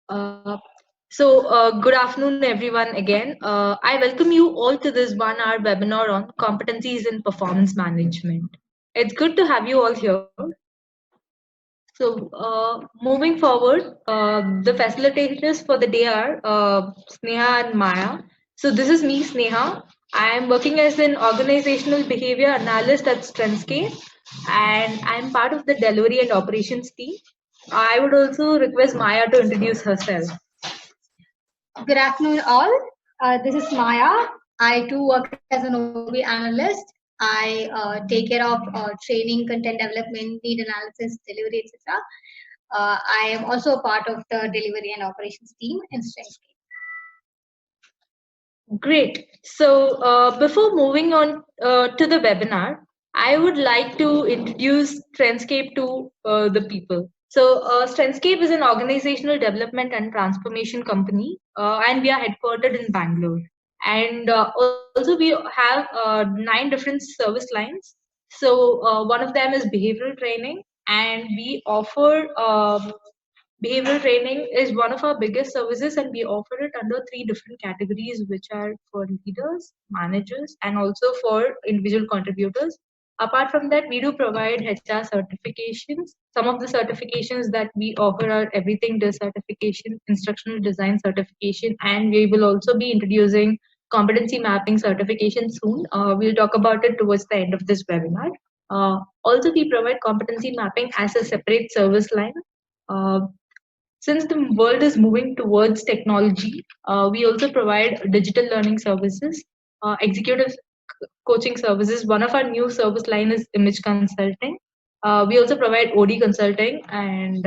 Uh, Good afternoon, everyone, again. I welcome you all to this 1 hour webinar on competencies in performance management. It's good to have you all here. Moving forward, the facilitators for the day are Sneha and Maya. So, this is me, Sneha. I am working as an organizational behavior analyst at Strengthscape, and I'm part of the delivery and operations team. I would also request Maya to introduce herself. Good afternoon, all. This is Maya. I too work as an OB analyst. I take care of training, content development, need analysis, delivery, etc. I am also a part of the delivery and operations team in Strengthscape. Great. Before moving on to the webinar, I would like to introduce Trendscape to the people. Trendscape is an organizational development and transformation company, and we are headquartered in Bangalore. And also, we have 9 different service lines. One of them is behavioral training, and we offer behavioral training is one of our biggest services, and we offer it under 3 different categories, which are for leaders, managers, and also for individual contributors. Apart from that, we do provide HR certifications. Some of the certifications that we offer are Everything Does certification, Instructional Design certification, and we will also be introducing competency mapping certification soon. We'll talk about it towards the end of this webinar. Also, we provide competency mapping as a separate service line. Uh, since the world is moving towards technology, we also provide digital learning services, executive coaching services. One of our new service line is image consulting. We also provide OD consulting, and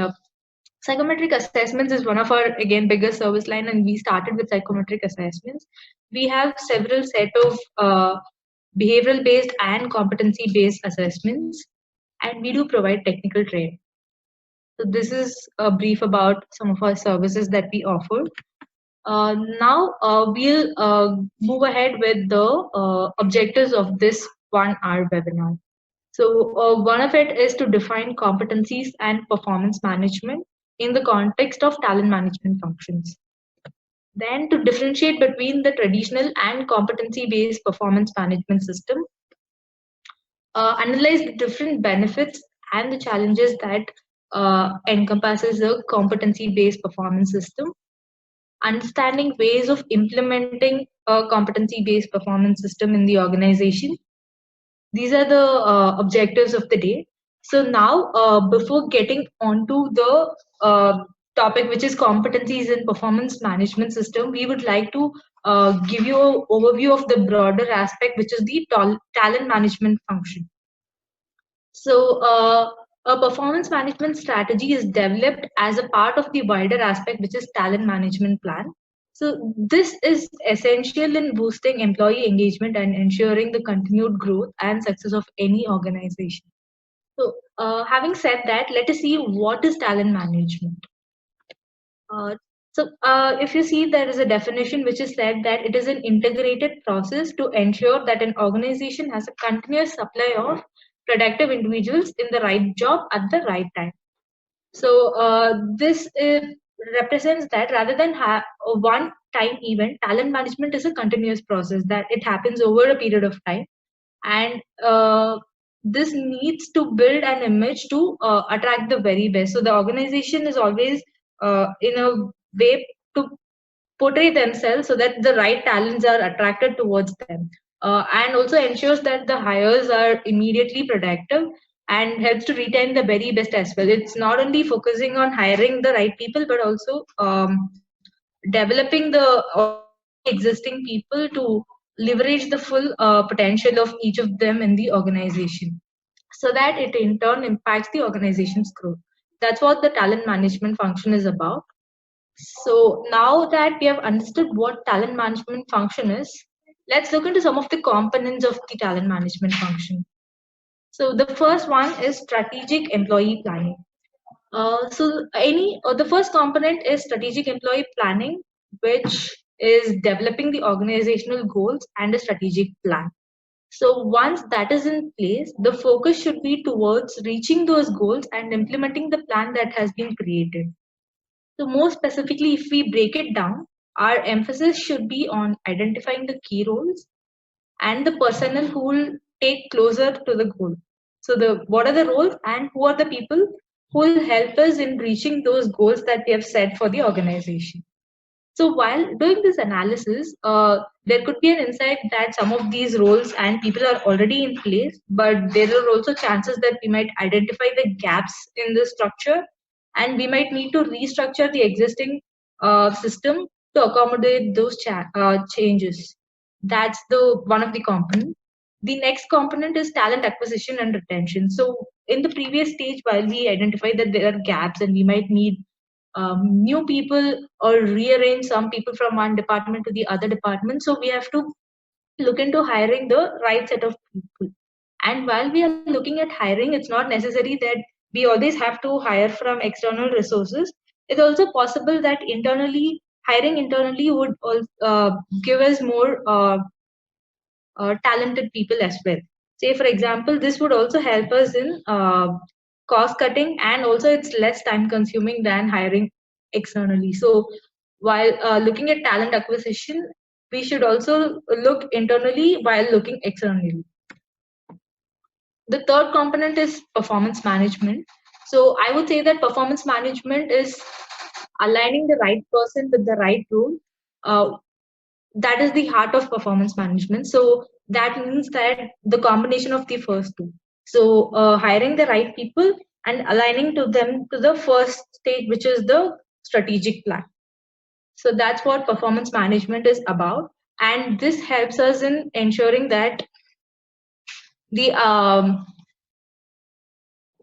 psychometric assessments is one of our again biggest service line, and we started with psychometric assessments. We have several set of behavioral based and competency based assessments, and we do provide technical training. So this is a brief about some of our services that we offer. Now we'll move ahead with the objectives of this 1 hour webinar. One of it is to define competencies and performance management in the context of talent management functions. Then to differentiate between the traditional and competency-based performance management system. Analyze the different benefits and the challenges that encompasses a competency-based performance system. Understanding ways of implementing a competency-based performance system in the organization. These are the objectives of the day. So now, before getting onto the topic, which is competencies in performance management system, we would like to give you an overview of the broader aspect, which is the talent management function. A performance management strategy is developed as a part of the wider aspect, which is talent management plan. So this is essential in boosting employee engagement and ensuring the continued growth and success of any organization. So having said that, let us see what is talent management. If you see, there is a definition which is said that it is an integrated process to ensure that an organization has a continuous supply of productive individuals in the right job at the right time. This represents that rather than a one-time event, talent management is a continuous process that it happens over a period of time, and this needs to build an image to attract the very best. So the organization is always in a way to portray themselves so that the right talents are attracted towards them, and also ensures that the hires are immediately productive and helps to retain the very best as well. It's not only focusing on hiring the right people, but also developing the existing people to leverage the full potential of each of them in the organization, so that it in turn impacts the organization's growth. That's what the talent management function is about. So now that we have understood what talent management function is, let's look into some of the components of the talent management function. So the first one is strategic employee planning. The first component is strategic employee planning, which is developing the organizational goals and a strategic plan. So once that is in place, the focus should be towards reaching those goals and implementing the plan that has been created. So more specifically, if we break it down, our emphasis should be on identifying the key roles and the personnel who will take closer to the goal. So the what are the roles and who are the people who will help us in reaching those goals that we have set for the organization. So while doing this analysis, there could be an insight that some of these roles and people are already in place, but there are also chances that we might identify the gaps in the structure, and we might need to restructure the existing system to accommodate those changes. That's the one of the component. The next component is talent acquisition and retention. So in the previous stage, while we identify that there are gaps and we might need new people or rearrange some people from one department to the other department. So we have to look into hiring the right set of people. And while we are looking at hiring, it's not necessary that we always have to hire from external resources. It's also possible that hiring internally would give us more talented people as well. Say, for example, this would also help us in cost cutting, and also it's less time consuming than hiring externally. So, while looking at talent acquisition, we should also look internally while looking externally. The third component is performance management. So, I would say that performance management is aligning the right person with the right role. Uh, that is the heart of performance management. So that means that the combination of the first two. So hiring the right people and aligning to them to the first stage, which is the strategic plan. So that's what performance management is about, and this helps us in ensuring that the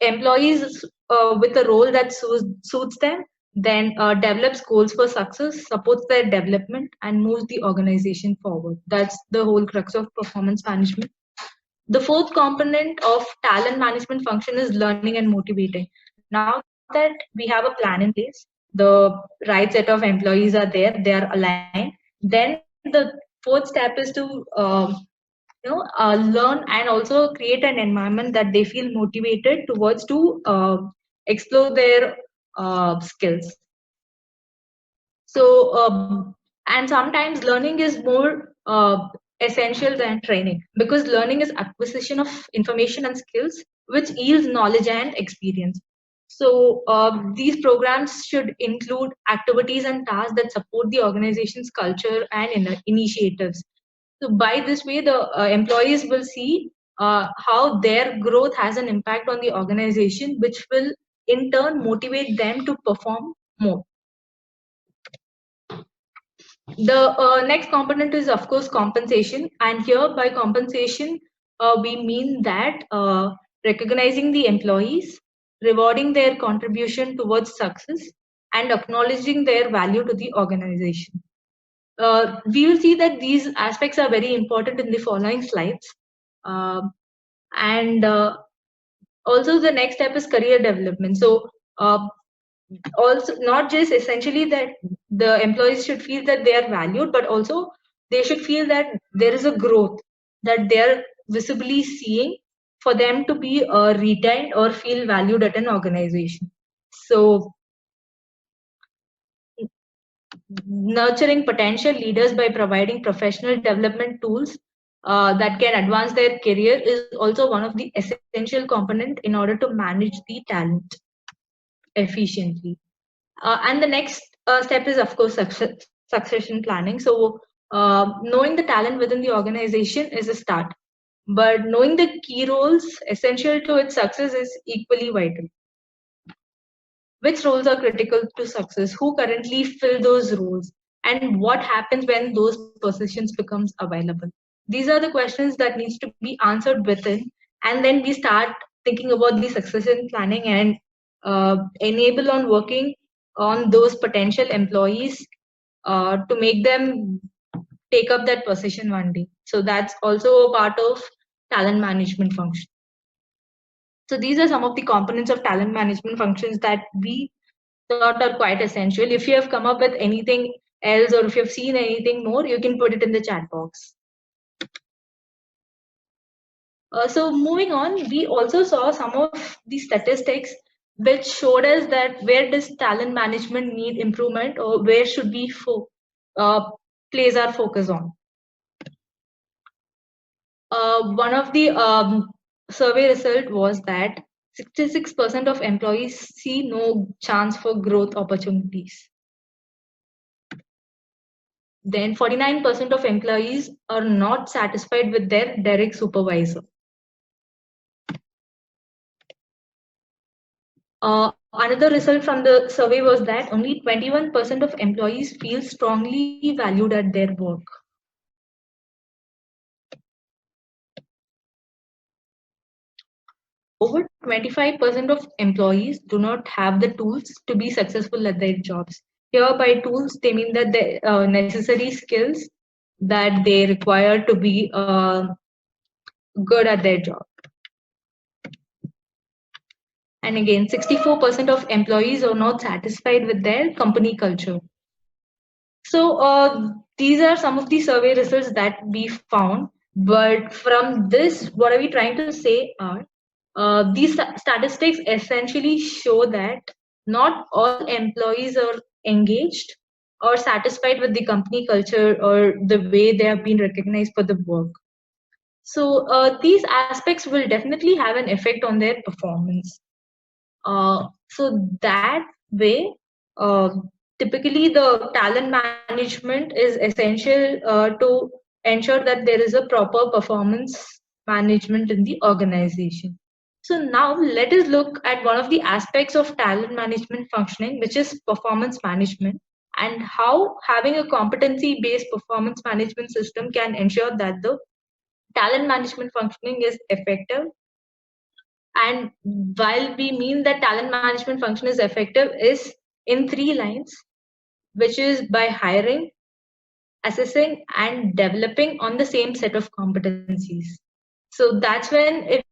employees with a role that suits them, then develops goals for success, supports their development, and moves the organization forward. That's the whole crux of performance management. The fourth component of talent management function is learning and motivating. Now that we have a plan in place, the right set of employees are there, they are aligned, then the fourth step is to learn and also create an environment that they feel motivated towards to explore their skills. So and sometimes learning is more essential than training, because learning is acquisition of information and skills which yields knowledge and experience. So these programs should include activities and tasks that support the organization's culture and initiatives. So by this way, the employees will see how their growth has an impact on the organization, which will in turn motivate them to perform more. The next component is, of course, compensation. And here, by compensation, we mean that recognizing the employees, rewarding their contribution towards success, and acknowledging their value to the organization. We will see that these aspects are very important in the following slides. And also, the next step is career development. So, also not just essentially that the employees should feel that they are valued, but also they should feel that there is a growth that they are visibly seeing for them to be retained or feel valued at an organization. So nurturing potential leaders by providing professional development tools that can advance their career is also one of the essential component in order to manage the talent efficiently. And the next step is, of course, succession planning. So, knowing the talent within the organization is a start, but knowing the key roles essential to its success is equally vital. Which roles are critical to success? Who currently fill those roles? And what happens when those positions becomes available? These are the questions that needs to be answered within, and then we start thinking about the succession planning and enable on working on those potential employees to make them take up that position one day. So that's also a part of talent management function. So these are some of the components of talent management functions that we thought are quite essential. If you have come up with anything else or if you've seen anything more, you can put it in the chat box. So moving on, we also saw some of the statistics which showed us that where does talent management need improvement, or where should we uh, place our focus on. One of the survey result was that 66% of employees see no chance for growth opportunities. Then 49% of employees are not satisfied with their direct supervisor. Another result from the survey was that only 21% of employees feel strongly valued at their work. Over 25% of employees do not have the tools to be successful at their jobs. Here, by tools, they mean that the necessary skills that they require to be good at their job. And again, 64% of employees are not satisfied with their company culture. So these are some of the survey results that we found. But from this, what are we trying to say are these statistics essentially show that not all employees are engaged or satisfied with the company culture or the way they have been recognized for the work. So these aspects will definitely have an effect on their performance. So that way, uh, typically the talent management is essential to ensure that there is a proper performance management in the organization. So now let us look at one of the aspects of talent management functioning, which is performance management, and how having a competency-based performance management system can ensure that the talent management functioning is effective. And while we mean that talent management function is effective is in three lines, which is by hiring, assessing, and developing on the same set of competencies. So that's when it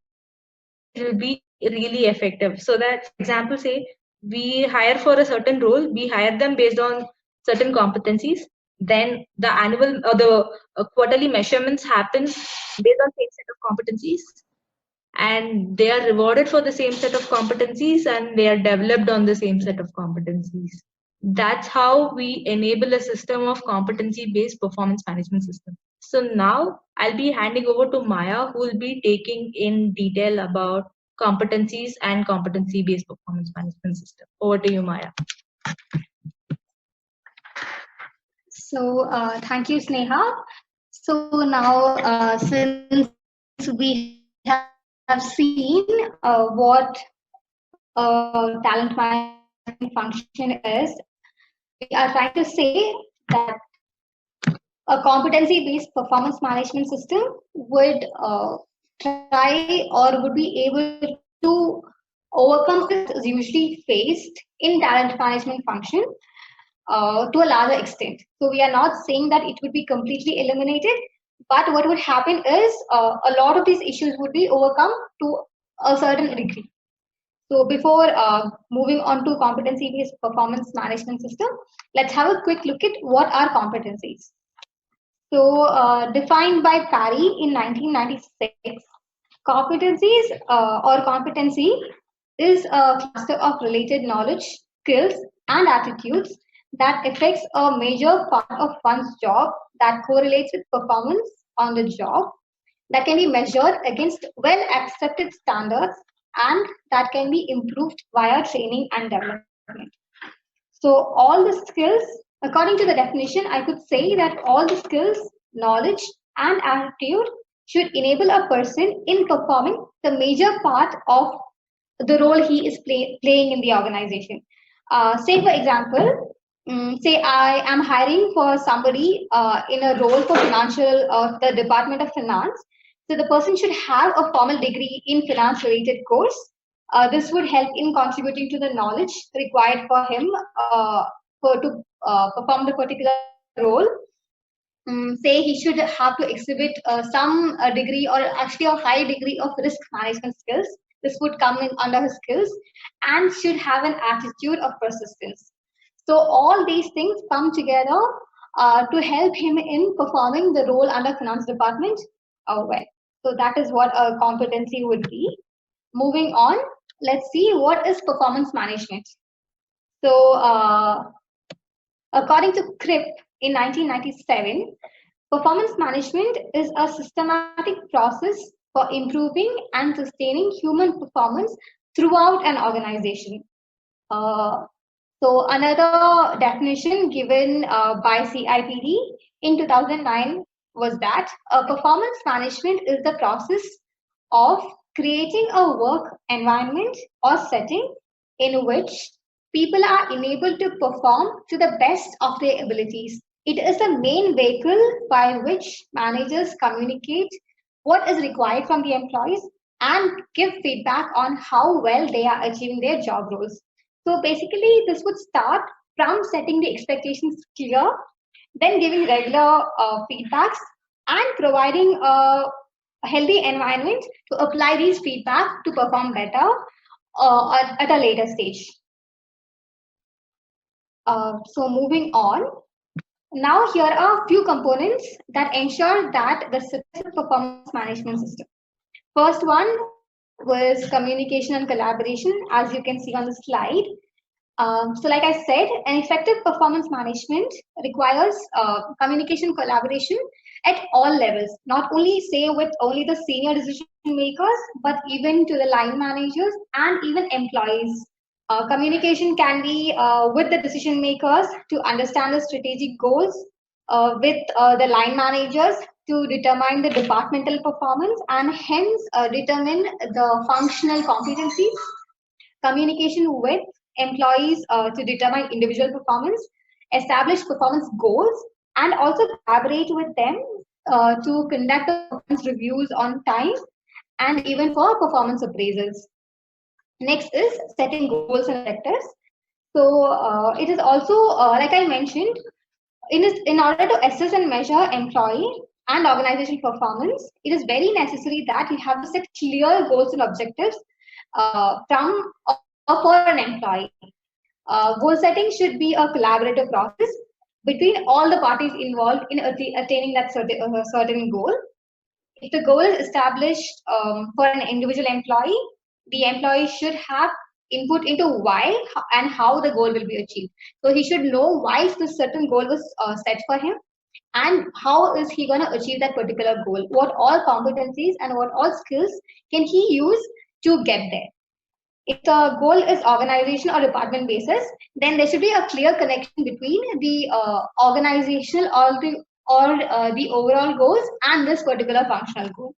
will be really effective. So that, for example, say we hire for a certain role, we hire them based on certain competencies. Then the annual or the quarterly measurements happen based on same set of competencies, and they are rewarded for the same set of competencies, and they are developed on the same set of competencies. That's how we enable a system of competency based performance management system. So now I'll be handing over to Maya, who will be taking in detail about competencies and competency based performance management system. Over to you, Maya. So thank you, Sneha. So now, since we have seen what talent management function is, we are trying to say that a competency-based performance management system would try or would be able to overcome is usually faced in talent management function to a larger extent. So we are not saying that it would be completely eliminated, but what would happen is a lot of these issues would be overcome to a certain degree. So before moving on to competency-based performance management system, let's have a quick look at what are competencies. So defined by Parry in 1996, competencies or competency is a cluster of related knowledge, skills, and attitudes that affects a major part of one's job that correlates with performance on the job, that can be measured against well accepted standards, and that can be improved via training and development. So all the skills, according to the definition, I could say that all the skills, knowledge, and attitude should enable a person in performing the major part of the role he is playing in the organization. Say, for example, say I am hiring for somebody in a role for financial or the Department of Finance. So the person should have a formal degree in finance related course. This would help in contributing to the knowledge required for him to perform the particular role. Say he should have to exhibit some degree or actually a high degree of risk management skills. This would come in under his skills, and should have an attitude of persistence. So all these things come together to help him in performing the role under finance department well. So that is what a competency would be. Moving on. let's see what is performance management. So, according to Cripp in 1997, performance management is a systematic process for improving and sustaining human performance throughout an organization. Uh, so, another definition given by CIPD in 2009 was that performance management is the process of creating a work environment or setting in which people are enabled to perform to the best of their abilities. It is the main vehicle by which managers communicate what is required from the employees and give feedback on how well they are achieving their job roles. So basically, this would start from setting the expectations clear, then giving regular feedbacks, and providing a healthy environment to apply these feedback to perform better at a later stage. So moving on, now here are a few components that ensure that the successful performance management system. First one was communication and collaboration, as you can see on the slide. So, like I said, an effective performance management requires communication collaboration at all levels, not only say with only the senior decision makers, but even to the line managers and even employees. Communication can be with the decision makers to understand the strategic goals, with the line managers to determine the departmental performance and hence determine the functional competencies, communication with employees to determine individual performance, establish performance goals, and also collaborate with them to conduct the performance reviews on time and even for performance appraisals. Next is setting goals and objectives. So it is also, like I mentioned, in order to assess and measure employee and organizational performance, it is very necessary that you have to set clear goals and objectives from or for an employee. Goal setting should be a collaborative process between all the parties involved in attaining that certain goal. If the goal is established for an individual employee, the employee should have input into why and how the goal will be achieved. So he should know why this certain goal was set for him and how is he going to achieve that particular goal. What all competencies and what all skills can he use to get there. If the goal is organization or department basis, then there should be a clear connection between the organizational or the overall goals and this particular functional goal.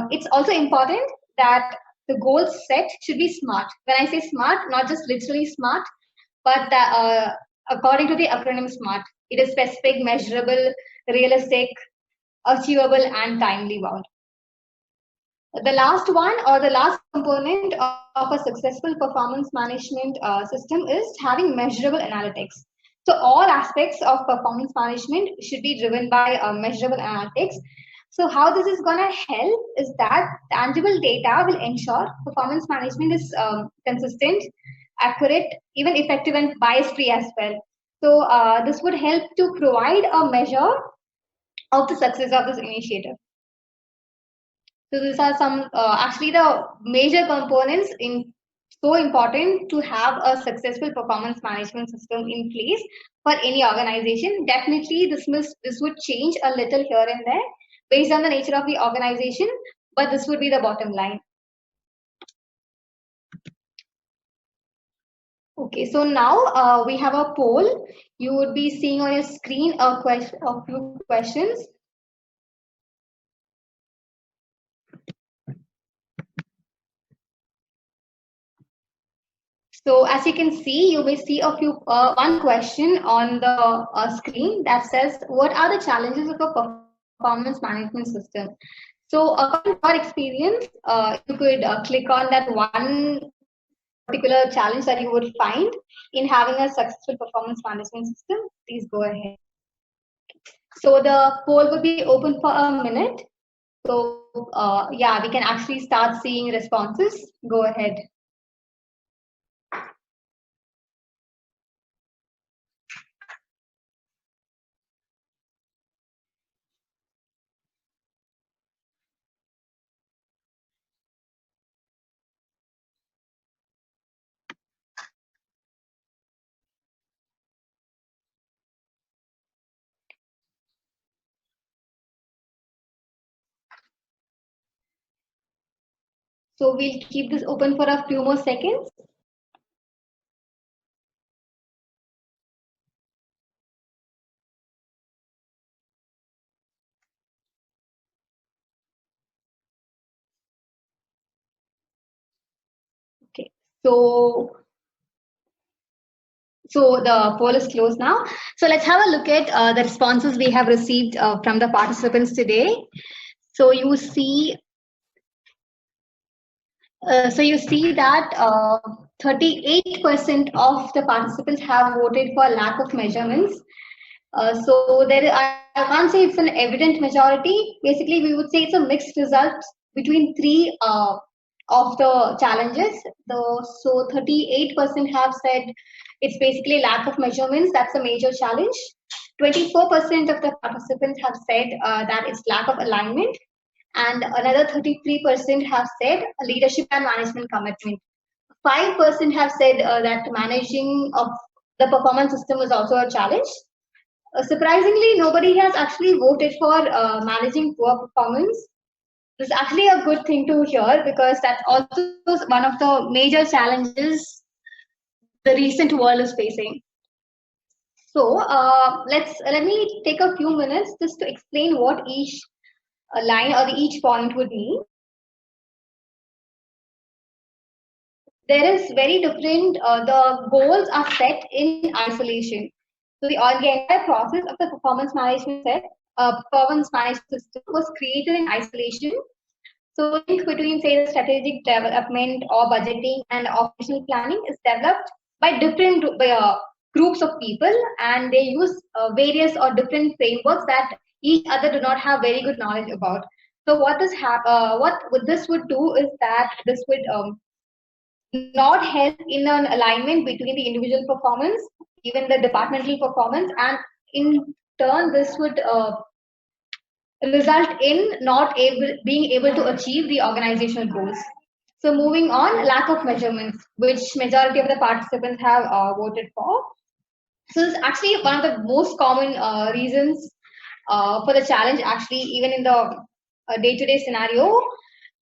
It's also important that the goal set should be smart. When I say smart, not just literally smart, but according to the acronym SMART, it is specific, measurable, realistic, achievable, and timely bound. The last one or the last component of a successful performance management system is having measurable analytics. So all aspects of performance management should be driven by measurable analytics. So how this is going to help is that tangible data will ensure performance management is consistent, accurate, even effective and bias free as well. So this would help to provide a measure of the success of this initiative. So these are some actually the major components in so important to have a successful performance management system in place for any organization. Definitely, this would change a little here and there based on the nature of the organization, but this would be the bottom line. Okay, so now we have a poll. You would be seeing on your screen a few questions. So as you can see, you may see one question on the screen that says, what are the challenges of a performance management system? So according to your experience, you could click on that one particular challenge that you would find in having a successful performance management system. Please go ahead. So the poll will be open for a minute. So yeah, we can actually start seeing responses. Go ahead. So we'll keep this open for a few more seconds. Okay. So so the poll is closed now. So let's have a look at the responses we have received from the participants today. So you see, that 38% of the participants have voted for lack of measurements. So I can't say it's an evident majority. Basically, we would say it's a mixed result between three of the challenges. So 38% have said it's basically lack of measurements. That's a major challenge. 24% of the participants have said that it's lack of alignment, and another 33% have said leadership and management commitment. 5% have said that managing of the performance system is also a challenge. Surprisingly, nobody has actually voted for managing poor performance. This is actually a good thing to hear because that's also one of the major challenges the recent world is facing. So let me take a few minutes just to explain what each line or each point would mean. There is very different. The goals are set in isolation. So the entire process of the performance management system was created in isolation. So link between, say, the strategic development or budgeting and operational planning is developed by different groups of people, and they use various or different frameworks that each other do not have very good knowledge about. So this would do is that this would not help in an alignment between the individual performance, even the departmental performance, and in turn, this would result in not being able to achieve the organizational goals. So moving on, lack of measurements, which majority of the participants have voted for. So it's actually one of the most common reasons for the challenge, actually, even in the day-to-day scenario.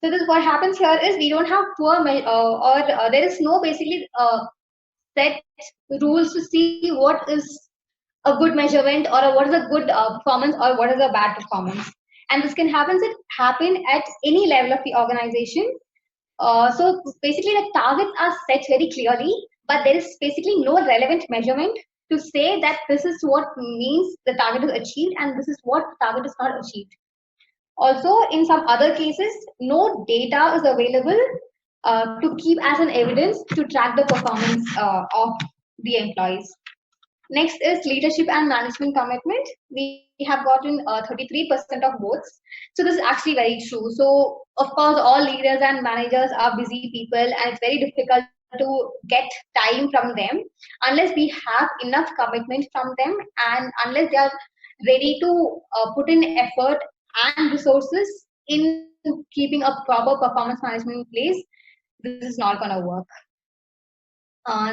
So this what happens here is we don't have or there is no basically set rules to see what is a good measurement or what is a good performance or what is a bad performance. And this can happen at any level of the organization. So basically, the targets are set very clearly, but there is basically no relevant measurement to say that this is what means the target is achieved and this is what the target is not achieved. Also, in some other cases, no data is available to keep as an evidence to track the performance of the employees. Next is leadership and management commitment. We have gotten 33% of votes. So this is actually very true. So of course, all leaders and managers are busy people, and it's very difficult to get time from them unless we have enough commitment from them, and unless they are ready to put in effort and resources in keeping a proper performance management in place. This is not going to work.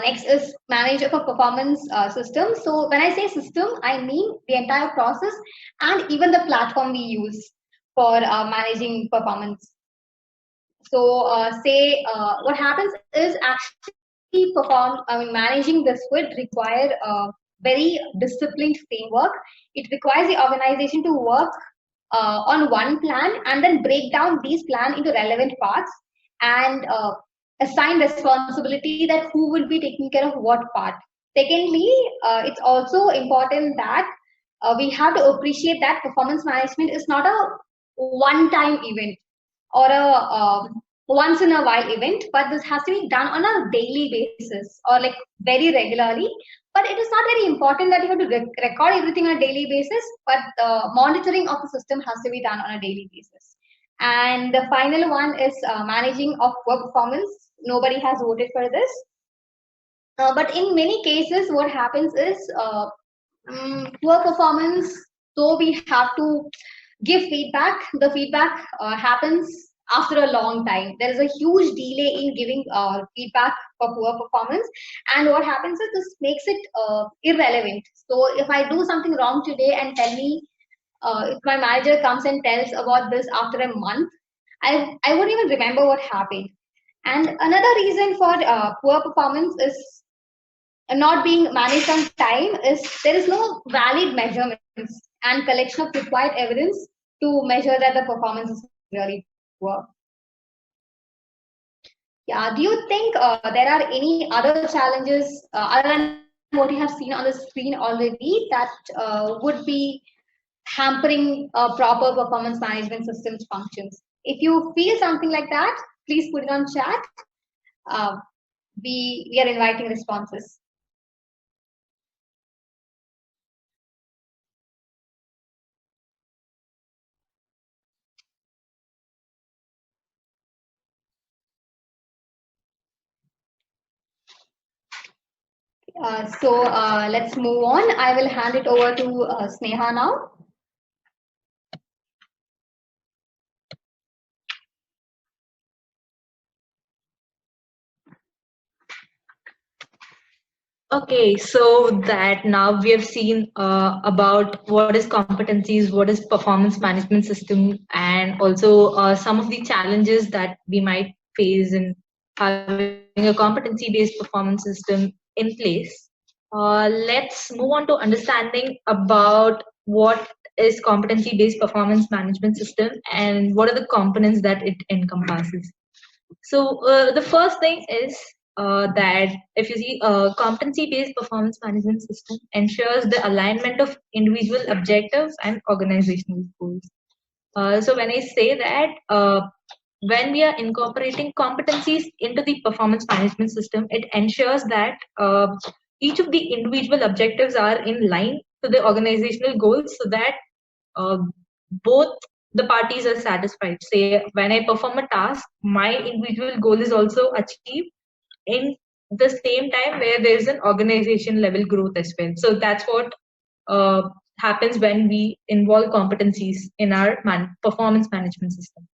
Next is manage of a performance system. So when I say system, I mean the entire process and even the platform we use for managing performance. So what happens is actually managing this would require a very disciplined framework. It requires the organization to work on one plan and then break down these plans into relevant parts and assign responsibility that who will be taking care of what part. Secondly, it's also important that we have to appreciate that performance management is not a one-time event or a once in a while event, but this has to be done on a daily basis or like very regularly. But it is not very important that you have to record everything on a daily basis, but the monitoring of the system has to be done on a daily basis. And the final one is managing of work performance. Nobody has voted for this. But in many cases, what happens is poor performance, so we have to give feedback. The feedback happens after a long time. There is a huge delay in giving feedback for poor performance. And what happens is this makes it irrelevant. So if I do something wrong today and tell me, if my manager comes and tells about this after a month, I wouldn't even remember what happened. And another reason for poor performance is not being managed on time is there is no valid measurements and collection of required evidence to measure that the performance is really poor. Yeah, do you think there are any other challenges other than what you have seen on the screen already that would be hampering proper performance management systems functions? If you feel something like that, please put it on chat. Uh, we are inviting responses. So let's move on. I will hand it over to Sneha now. Okay, so that now we have seen about what is competencies, what is performance management system, and also some of the challenges that we might face in having a competency-based performance system in place. Let's move on to understanding about what is competency-based performance management system and what are the components that it encompasses. So the first thing is that if you see competency-based performance management system ensures the alignment of individual objectives and organizational goals. So when I say that when we are incorporating competencies into the performance management system, it ensures that each of the individual objectives are in line to the organizational goals so that uh, both the parties are satisfied. Say, when I perform a task, my individual goal is also achieved in the same time where there's an organization level growth as well. So that's what uh, happens when we involve competencies in our performance management system.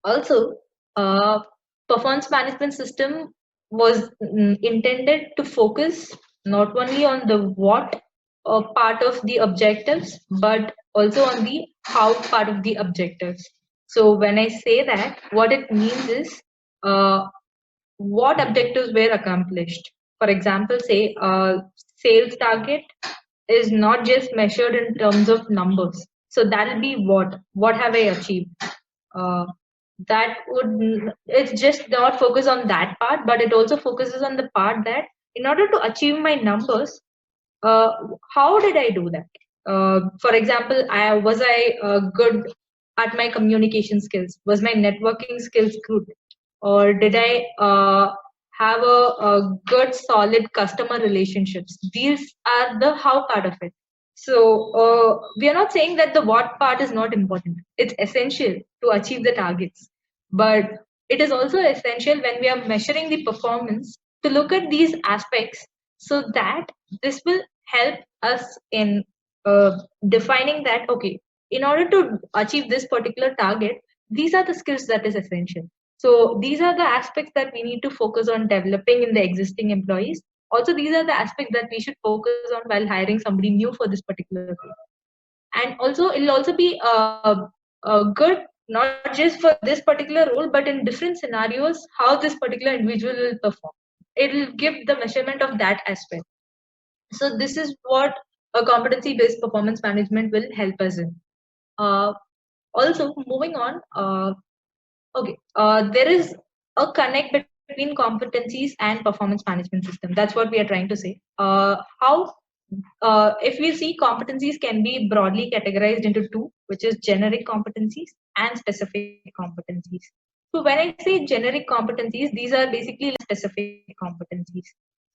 Also, uh, performance management system was intended to focus not only on the what part of the objectives, but also on the how part of the objectives. So when I say that, what it means is what objectives were accomplished. For example, say sales target is not just measured in terms of numbers. So that'll be what have I achieved. Uh, that would it's just not focus on that part, but it also focuses on the part that in order to achieve my numbers, uh, how did I do that? For example, I good at my communication skills? Was my networking skills good, or did I have a good, solid customer relationships? These are the how part of it. So we are not saying that the what part is not important. It's essential to achieve the targets, but it is also essential when we are measuring the performance to look at these aspects so that this will help us in defining that okay, in order to achieve this particular target, these are the skills that is essential. So these are the aspects that we need to focus on developing in the existing employees. Also, these are the aspects that we should focus on while hiring somebody new for this particular role. And also it'll also be good not just for this particular role, but in different scenarios how this particular individual will perform. It'll give the measurement of that aspect. So this is what a competency based performance management will help us in. Also moving on, there is a connect between competencies and performance management system. That's what we are trying to say. How if we see competencies can be broadly categorized into two, which is generic competencies and specific competencies. So when I say generic competencies, these are basically like specific competencies.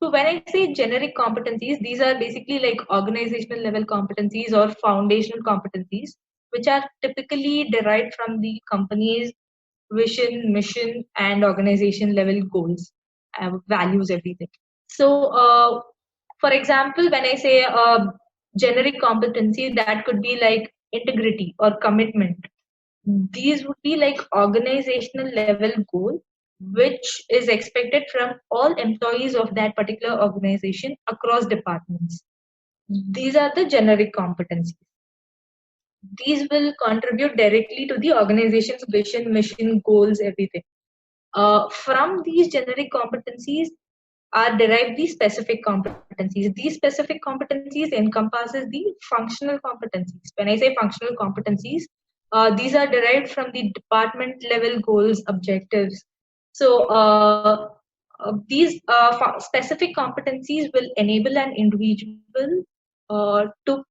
So when I say generic competencies, these are basically like organizational level competencies or foundational competencies, which are typically derived from the company's vision, mission, and organization level goals, values, everything. So, for example, when I say generic competency, that could be like integrity or commitment. These would be like organizational level goal, which is expected from all employees of that particular organization across departments. These are the generic competencies. these will contribute directly to the organization's vision, mission, goals, everything. From these generic competencies are derived the specific competencies. These specific competencies encompasses the functional competencies. When I say functional competencies, these are derived from the department level goals, objectives. So these specific competencies will enable an individual to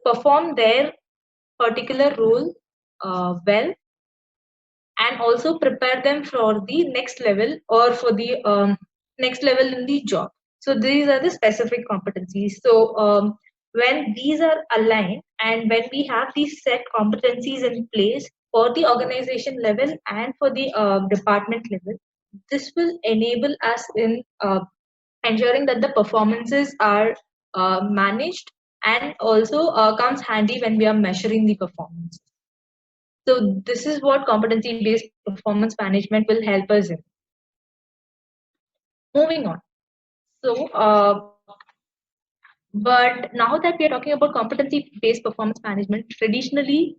perform their particular role well, and also prepare them for the next level, or for the next level in the job. So these are the specific competencies. So when these are aligned, and when we have these set competencies in place for the organization level and for the department level, this will enable us in ensuring that the performances are managed, and also comes handy when we are measuring the performance. So this is what competency-based performance management will help us in. Moving on. So, but now that we are talking about competency-based performance management, traditionally,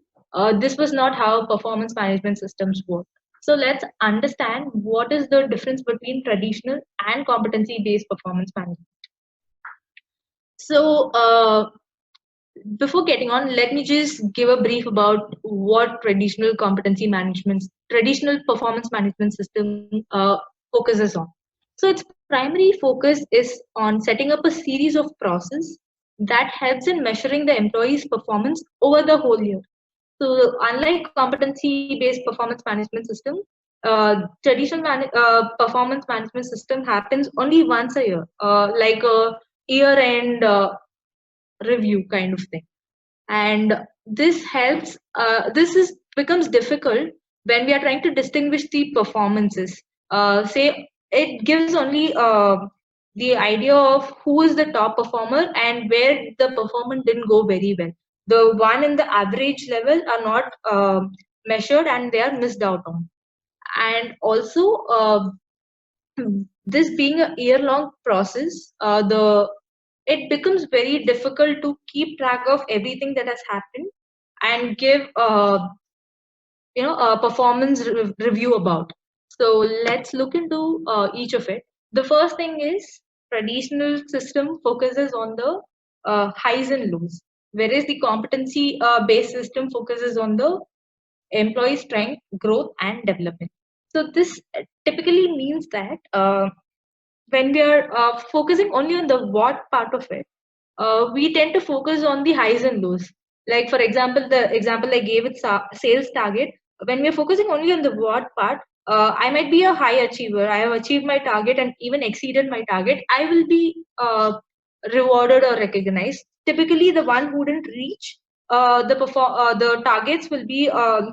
this was not how performance management systems work. So let's understand what is the difference between traditional and competency-based performance management. So, before getting on, let me just give a brief about what traditional performance management system focuses on. So its primary focus is on setting up a series of process that helps in measuring the employee's performance over the whole year. So unlike competency-based performance management system, traditional performance management system happens only once a year, like a year-end review kind of thing. And this helps this is becomes difficult when we are trying to distinguish the performances. Say it gives only the idea of who is the top performer and where the performance didn't go very well. The one in the average level are not measured, and they are missed out on. And also this being a year long process, the it becomes very difficult to keep track of everything that has happened and give a performance review about. So let's look into each of it. The first thing is, traditional system focuses on the highs and lows, whereas the competency based system focuses on the employee strength, growth, and development. So this typically means that when we are focusing only on the what part of it, we tend to focus on the highs and lows. Like, for example, the example I gave with sales target, when we're focusing only on the what part, I might be a high achiever. I have achieved my target and even exceeded my target. I will be rewarded or recognized. Typically, the one who didn't reach the targets will be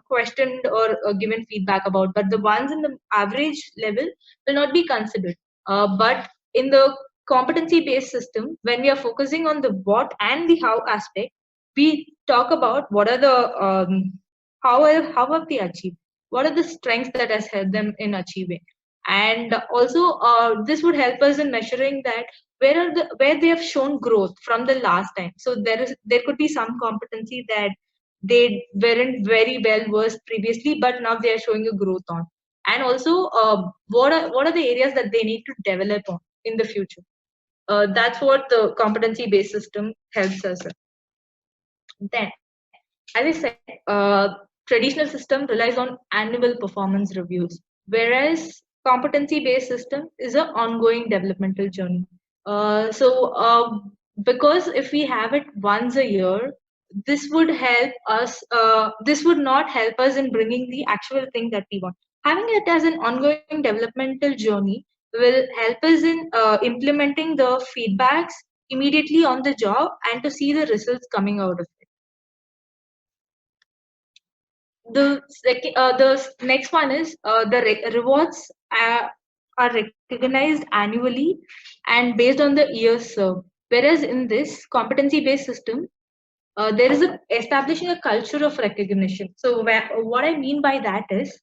questioned or given feedback about, but the ones in the average level will not be considered. But in the competency based system, when we are focusing on the what and the how aspect, we talk about what are the how have they achieved, what are the strengths that has helped them in achieving. And also this would help us in measuring that where they have shown growth from the last time. So there could be some competency that they weren't very well versed previously, but now they are showing a growth on. And also what are the areas that they need to develop on in the future. That's what the competency based system helps us in. Then, as I said, traditional system relies on annual performance reviews, whereas competency based system is an ongoing developmental journey. Because if we have it once a year, this would help us. This would not help us in bringing the actual thing that we want. Having it as an ongoing developmental journey will help us in implementing the feedbacks immediately on the job and to see the results coming out of it. The next one is the rewards are recognized annually and based on the years served. Whereas in this competency based system, there is establishing a culture of recognition. So what I mean by that is,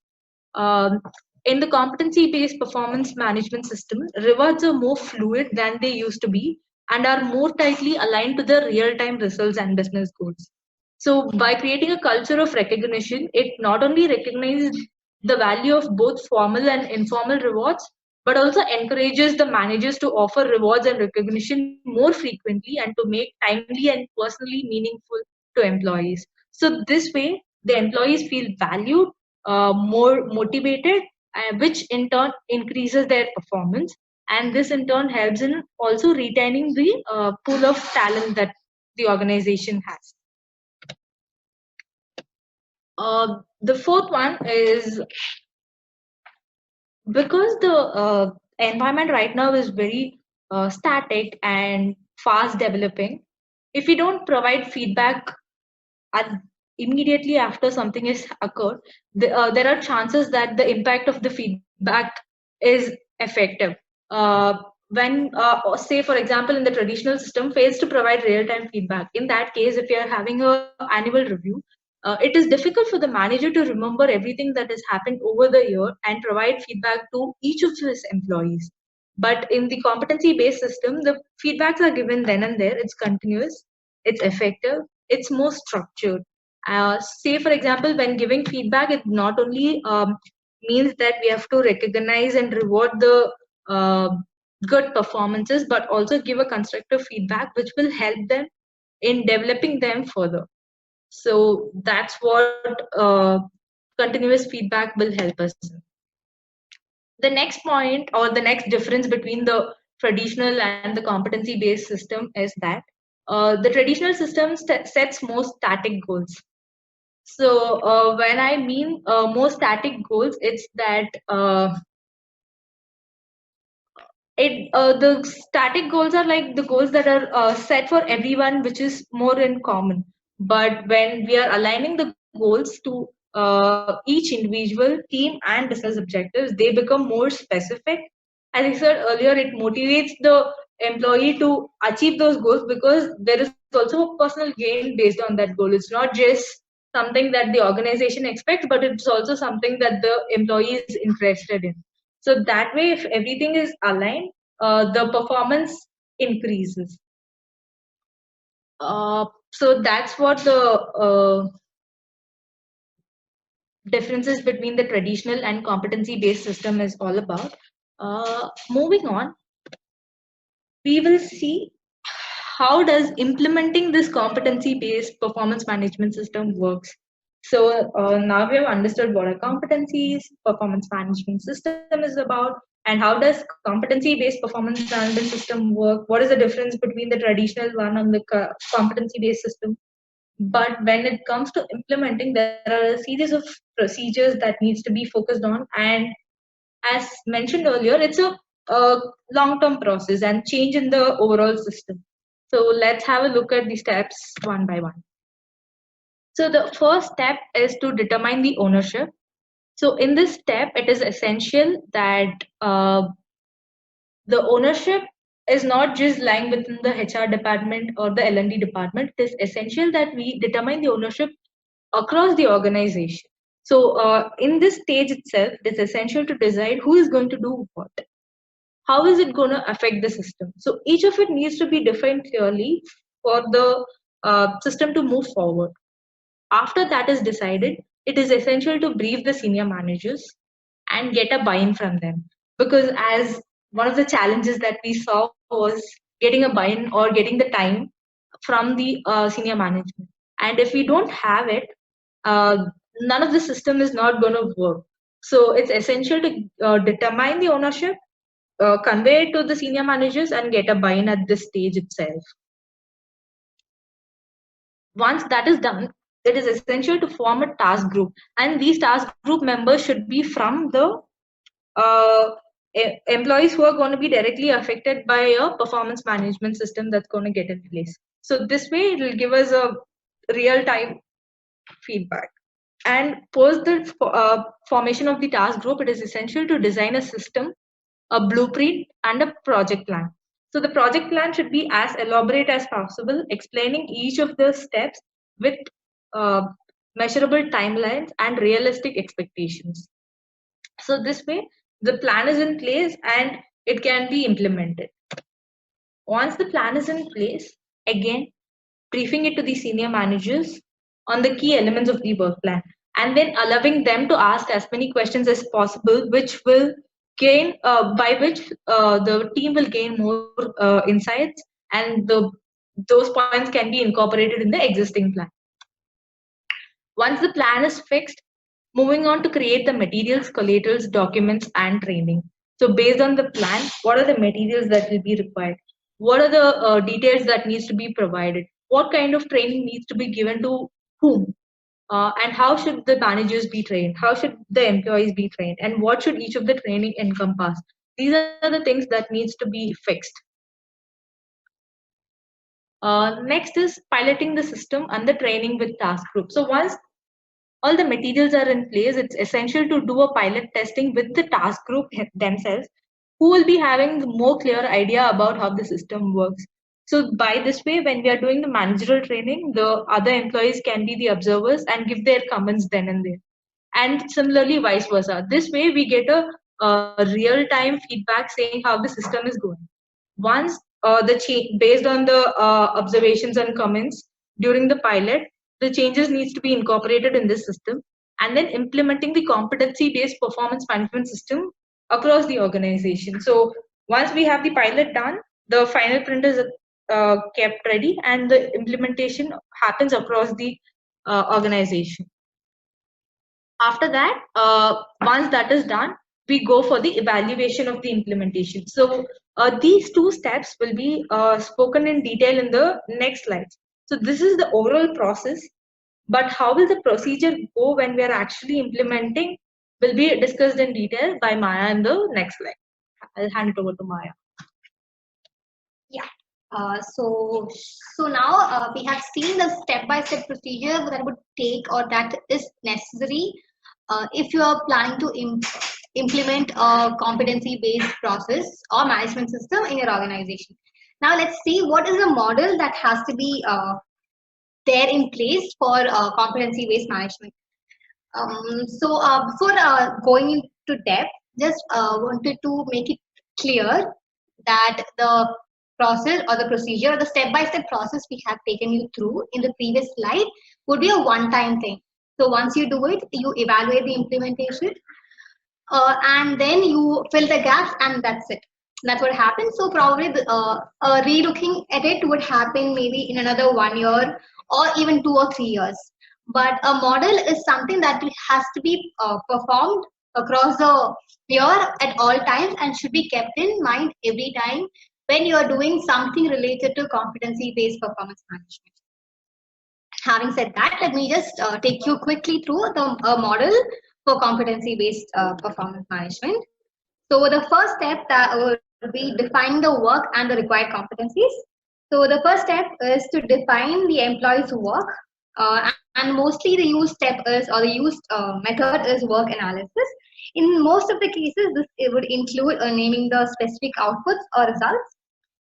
um, in the competency based performance management system, rewards are more fluid than they used to be and are more tightly aligned to the real time results and business goals. So by creating a culture of recognition, it not only recognizes the value of both formal and informal rewards, but also encourages the managers to offer rewards and recognition more frequently and to make timely and personally meaningful to employees. So this way, the employees feel valued, more motivated, which in turn increases their performance. And this in turn helps in also retaining the pool of talent that the organization has. The fourth one is because the environment right now is very static and fast developing. If we don't provide feedback and immediately after something has occurred, there are chances that the impact of the feedback is effective. When, say, for example, in the traditional system, fails to provide real-time feedback. In that case, if you are having a annual review, it is difficult for the manager to remember everything that has happened over the year and provide feedback to each of his employees. But in the competency-based system, the feedbacks are given then and there. It's continuous, it's effective, it's more structured. Say, for example, when giving feedback, it not only means that we have to recognize and reward the uh, good performances, but also give a constructive feedback which will help them in developing them further. So that's what continuous feedback will help us in. The next point or the next difference between the traditional and the competency based system is that the traditional system sets more static goals. So when I mean more static goals, it's that the static goals are like the goals that are set for everyone, which is more in common. But when we are aligning the goals to each individual team and business objectives, they become more specific. As I said earlier, it motivates the employee to achieve those goals because there is also a personal gain based on that goal. It's not just something that the organization expects, but it's also something that the employee is interested in. So that way, if everything is aligned, the performance increases. So that's what the differences between the traditional and competency based system is all about. Moving on, we will see how does implementing this competency based performance management system works. So now we have understood what are competencies, performance management system is about, and how does competency based performance management system work. What is the difference between the traditional one and the competency based system? But when it comes to implementing, there are a series of procedures that needs to be focused on, and as mentioned earlier, it's a long-term process and change in the overall system. So let's have a look at the steps one by one. So the first step is to determine the ownership. So in this step, it is essential that the ownership is not just lying within the HR department or the L&D department. It is essential that we determine the ownership across the organization. So in this stage itself, it is essential to decide who is going to do what. How is it going to affect the system? So each of it needs to be defined clearly for the system to move forward. After that is decided, it is essential to brief the senior managers and get a buy-in from them. Because as one of the challenges that we saw was getting a buy-in or getting the time from the senior management. And if we don't have it, uh, none of the system is not going to work. So it's essential to determine the ownership, convey it to the senior managers, and get a buy-in at this stage itself. Once that is done, it is essential to form a task group, and these task group members should be from the uh, employees who are going to be directly affected by a performance management system that's going to get in place. So this way, it will give us a real-time feedback. And post the formation of the task group, it is essential to design a system, a blueprint, and a project plan. So the project plan should be as elaborate as possible, explaining each of the steps with uh, measurable timelines and realistic expectations. So this way, the plan is in place and it can be implemented. Once the plan is in place, again, briefing it to the senior managers, on the key elements of the work plan, and then allowing them to ask as many questions as possible, which will gain by which the team will gain more insights, and those points can be incorporated in the existing plan. Once the plan is fixed, moving on to create the materials, collaterals, documents, and training. So based on the plan, what are the materials that will be required? What are the details that needs to be provided? What kind of training needs to be given to whom? And how should the managers be trained? How should the employees be trained? And what should each of the training encompass? These are the things that needs to be fixed. Next is piloting the system and the training with task group. So once all the materials are in place, it's essential to do a pilot testing with the task group themselves, who will be having the more clear idea about how the system works. So by this way, when we are doing the managerial training, the other employees can be the observers and give their comments then and there. And similarly, vice versa. This way, we get a real-time feedback saying how the system is going. Once based on the observations and comments during the pilot, the changes needs to be incorporated in this system, and then implementing the competency-based performance management system across the organization. So once we have the pilot done, the final print is kept ready, and the implementation happens across the organization. After that, once that is done, we go for the evaluation of the implementation. So these two steps will be spoken in detail in the next slides. So this is the overall process, but how will the procedure go when we are actually implementing will be discussed in detail by Maya in the next slide. I'll hand it over to Maya. Yeah. So now we have seen the step-by-step procedure that would take or that is necessary if you are planning to implement a competency-based process or management system in your organization. Now let's see what is the model that has to be there in place for competency-based management. Before going into depth, just wanted to make it clear that the process or the procedure or the step-by-step process we have taken you through in the previous slide would be a one-time thing. So once you do it, you evaluate the implementation, and then you fill the gaps, and that's it. That's what happens. So probably re-looking at it would happen maybe in another 1 year or even 2 or 3 years. But a model is something that has to be performed across the year at all times and should be kept in mind every time when you are doing something related to competency-based performance management. Having said that, let me just take you quickly through the model for competency-based performance management. So the first step that would be defining the work and the required competencies. So the first step is to define the employee's work, and mostly the used step is or the used method is work analysis. In most of the cases, this it would include naming the specific outputs or results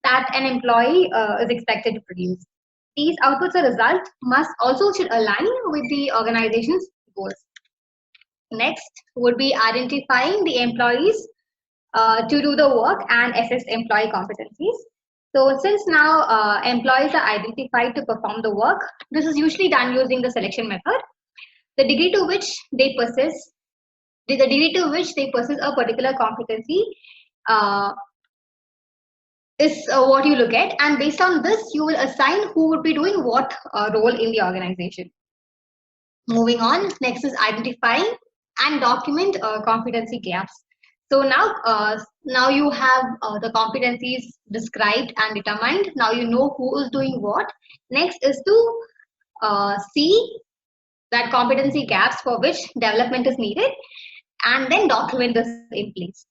that an employee is expected to produce. These outputs or results must also should align with the organization's goals. Next would be identifying the employees to do the work and assess employee competencies. So since now employees are identified to perform the work, this is usually done using the selection method. The degree to which they possess a particular competency is what you look at, and based on this, you will assign who would be doing what role in the organization. Moving on, next is identifying and document competency gaps. So now you have the competencies described and determined. Now you know who is doing what. Next is to see that competency gaps for which development is needed, and then document this in place.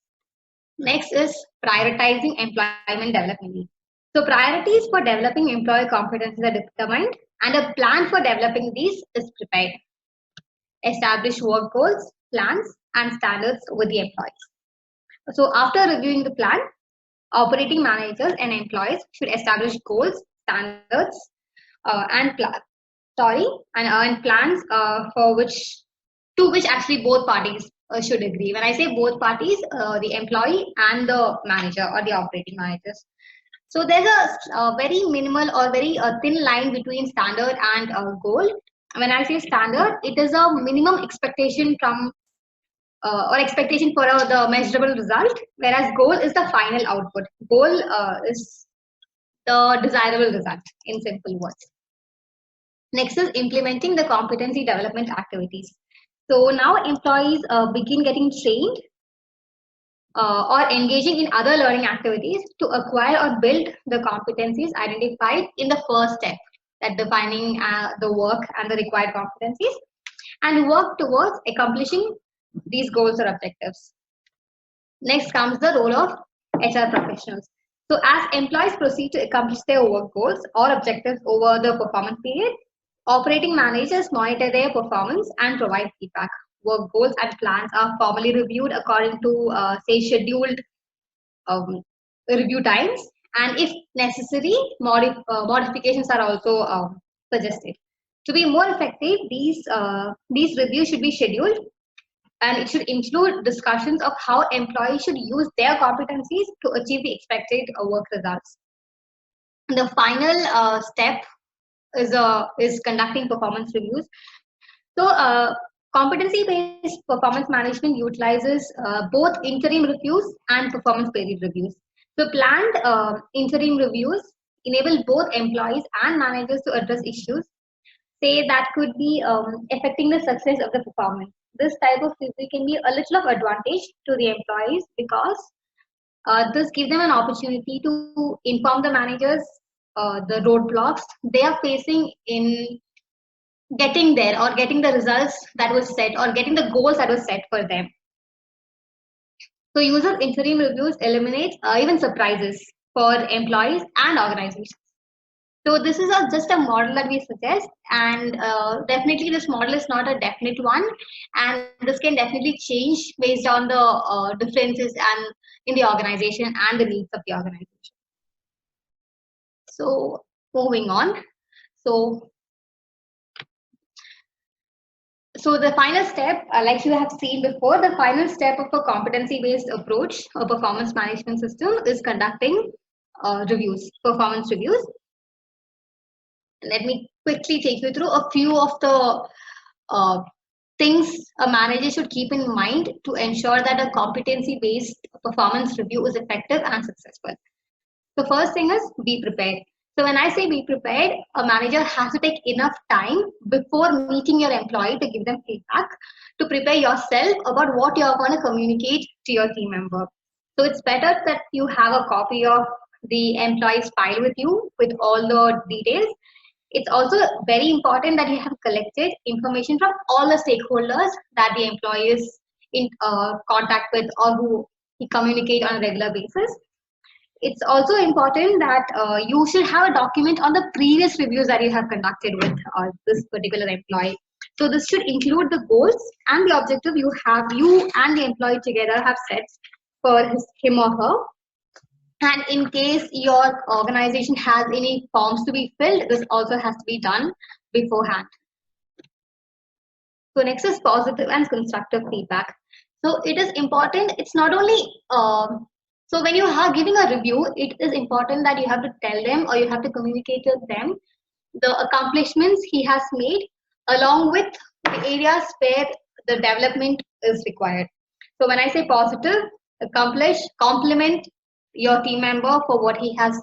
Next is prioritizing employment development. So priorities for developing employee competencies are determined, and a plan for developing these is prepared. Establish work goals, plans, and standards with the employees. So after reviewing the plan, operating managers and employees should establish goals, standards, and plans for which actually both parties should agree. When I say both parties, the employee and the manager or the operating managers. So there's a very minimal or very thin line between standard and goal. When I say standard, it is a minimum expectation from or expectation for the measurable result, whereas goal is the final output. Goal is the desirable result in simple words. Next is implementing the competency development activities. So now employees begin getting trained or engaging in other learning activities to acquire or build the competencies identified in the first step, that defining the work and the required competencies, and work towards accomplishing these goals or objectives. Next comes the role of HR professionals. So as employees proceed to accomplish their work goals or objectives over the performance period, operating managers monitor their performance and provide feedback. Work goals and plans are formally reviewed according to, say, scheduled um, review times, and if necessary, modifications are also suggested. To be more effective, these reviews should be scheduled, and it should include discussions of how employees should use their competencies to achieve the expected work results. The final step is conducting performance reviews. So, competency-based performance management utilizes both interim reviews and performance period reviews. So, planned interim reviews enable both employees and managers to address issues, say, that could be affecting the success of the performance. This type of review can be a little of advantage to the employees because this gives them an opportunity to inform the managers the roadblocks they are facing in getting there, or getting the results that was set, or getting the goals that was set for them. So use of interim reviews eliminates even surprises for employees and organizations. So this is just a model that we suggest, and definitely this model is not a definite one, and this can definitely change based on the differences and in the organization and the needs of the organization. So moving on. So So the final step, like you have seen before, the final step of a competency-based approach, a performance management system, is conducting performance reviews. Let me quickly take you through a few of the uh, things a manager should keep in mind to ensure that a competency-based performance review is effective and successful. The first thing is be prepared. So when I say be prepared, a manager has to take enough time before meeting your employee to give them feedback, to prepare yourself about what you're going to communicate to your team member. So it's better that you have a copy of the employee's file with you with all the details. It's also very important that you have collected information from all the stakeholders that the employee is in contact with or who he communicate on a regular basis. It's also important that you should have a document on the previous reviews that you have conducted with this particular employee. So this should include the goals and the objective you and the employee together have set for him or her. And in case your organization has any forms to be filled, this also has to be done beforehand. So next is positive and constructive feedback. So it is important. It's not only so when you are giving a review, it is important that you have to tell them or you have to communicate with them the accomplishments he has made, along with the areas where the development is required. So when I say positive, compliment your team member for what he has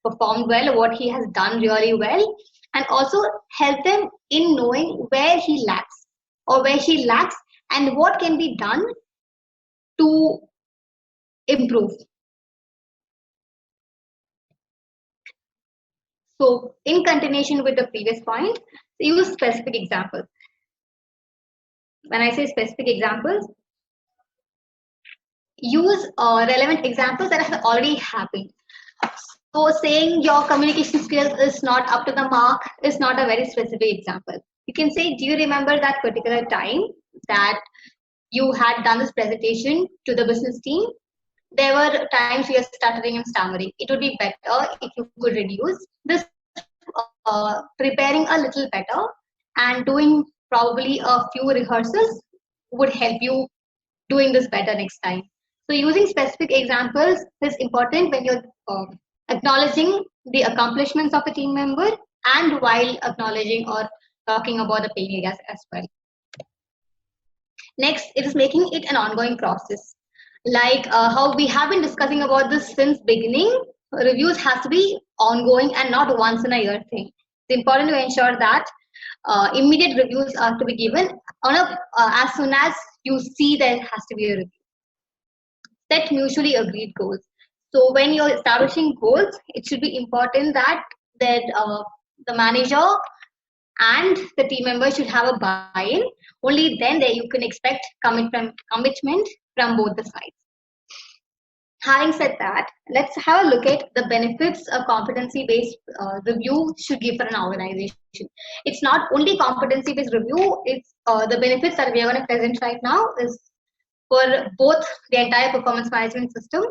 performed well, what he has done really well, and also help them in knowing where he lacks or where she lacks and what can be done to improve. So in continuation with the previous point, use specific examples. When I say specific examples, use relevant examples that have already happened. So saying your communication skills is not up to the mark is not a very specific example. You can say, do you remember that particular time that you had done this presentation to the business team? There were times you were stuttering and stammering. It would be better if you could reduce this, preparing a little better and doing probably a few rehearsals would help you doing this better next time. So using specific examples is important when you're acknowledging the accomplishments of a team member and while acknowledging or talking about the pain areas as well. Next, it is making it an ongoing process. Like how we have been discussing about this since beginning, reviews has to be ongoing and not once in a year thing. It's important to ensure that immediate reviews are to be given on as soon as you see there has to be a review. Set mutually agreed goals. So when you're establishing goals, it should be important that the manager and the team members should have a buy-in. Only then you can expect commitment from both the sides. Having said that, let's have a look at the benefits a competency-based review should give for an organization. It's not only competency-based review, it's the benefits that we are going to present right now is for both the entire performance management system.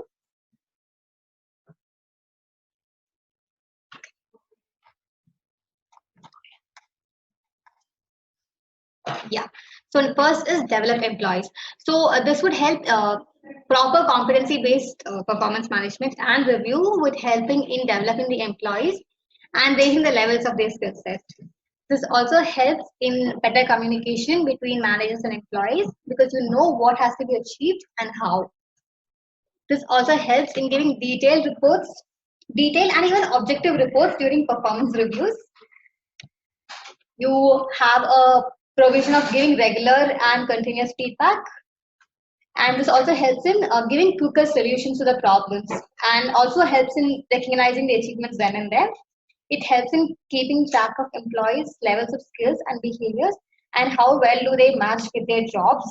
Yeah. So first is develop employees. So this would help proper competency-based performance management and review with helping in developing the employees and raising the levels of their skill set. This also helps in better communication between managers and employees because you know what has to be achieved and how. This also helps in giving detailed and even objective reports during performance reviews. You have a provision of giving regular and continuous feedback, and this also helps in giving quicker solutions to the problems and also helps in recognizing the achievements then and there. It helps in keeping track of employees' levels of skills and behaviors and how well do they match with their jobs.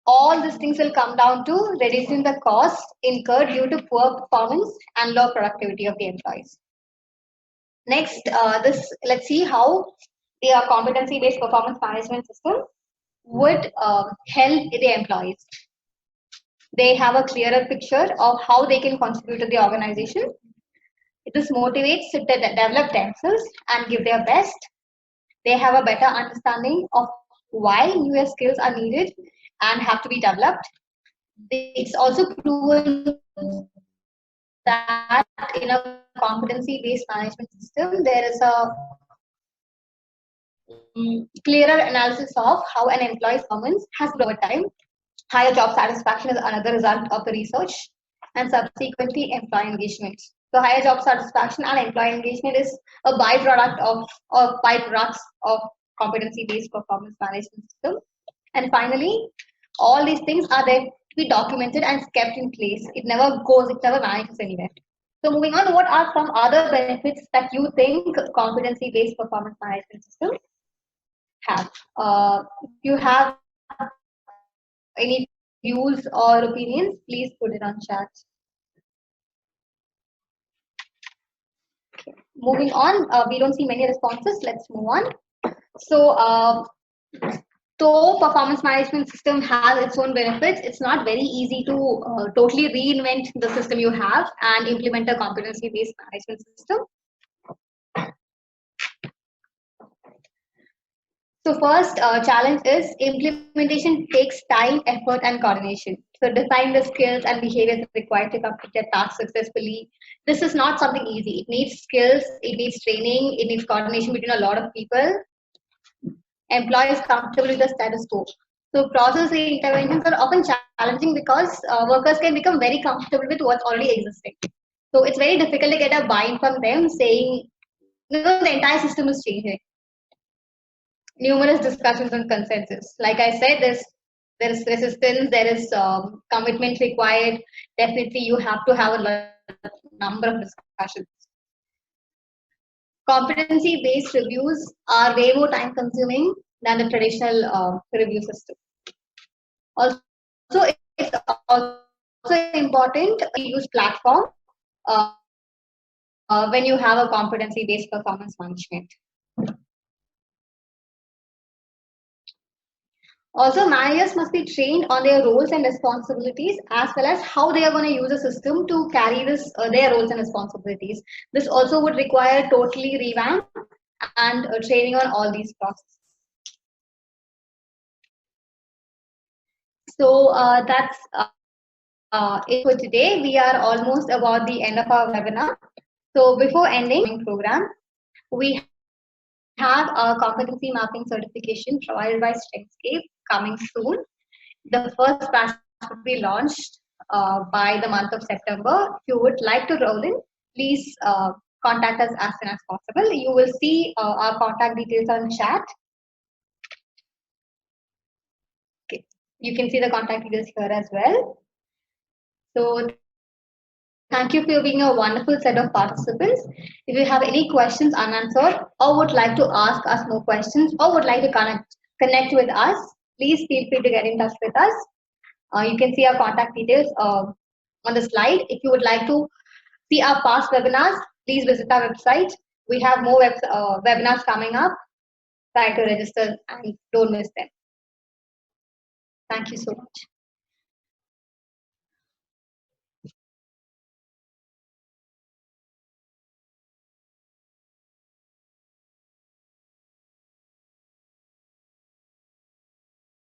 All these things will come down to reducing the cost incurred due to poor performance and low productivity of the employees. Next, let's see how the competency-based performance management system would help the employees. They have a clearer picture of how they can contribute to the organization. This motivates to develop themselves and give their best. They have a better understanding of why newer skills are needed and have to be developed. It's also proven that in a competency-based management system, there is a clearer analysis of how an employee's performance has grown over time. Higher job satisfaction is another result of the research, and subsequently employee engagement. So higher job satisfaction and employee engagement is a byproduct or byproducts of competency-based performance management system. And finally, all these things are there to be documented and kept in place. It never vanishes anywhere. So moving on, what are some other benefits that you think competency-based performance management system have? If you have any views or opinions, please put it on chat. Okay. Moving on, we don't see many responses. Let's move on. So, though performance management system has its own benefits, it's not very easy to totally reinvent the system you have and implement a competency-based management system. So first challenge is implementation takes time, effort, and coordination. So define the skills and behaviors required to complete a task successfully. This is not something easy. It needs skills, it needs training, it needs coordination between a lot of people. Employees comfortable with the status quo. So process interventions are often challenging because workers can become very comfortable with what's already existing. So it's very difficult to get a buy-in from them saying, the entire system is changing. Numerous discussions and consensus. Like I said, there is resistance, there is commitment required. Definitely, you have to have a number of discussions. Competency-based reviews are way more time-consuming than the traditional review system. Also, it's also important to use platform when you have a competency-based performance management. Also, managers must be trained on their roles and responsibilities as well as how they are going to use a system to carry their roles and responsibilities. This also would require totally revamp and training on all these processes. So that's it for today. We are almost about the end of our webinar. So before ending the program, We have a competency mapping certification provided by Strengthscape coming soon. The first batch will be launched by the month of September. If you would like to roll in, please contact us as soon as possible. You will see our contact details on chat. Okay. You can see the contact details here as well. So thank you for being a wonderful set of participants. If you have any questions unanswered or would like to ask us more questions or would like to connect with us, please feel free to get in touch with us. You can see our contact details on the slide. If you would like to see our past webinars, please visit our website. We have more webinars coming up. Try to register and don't miss them. Thank you so much.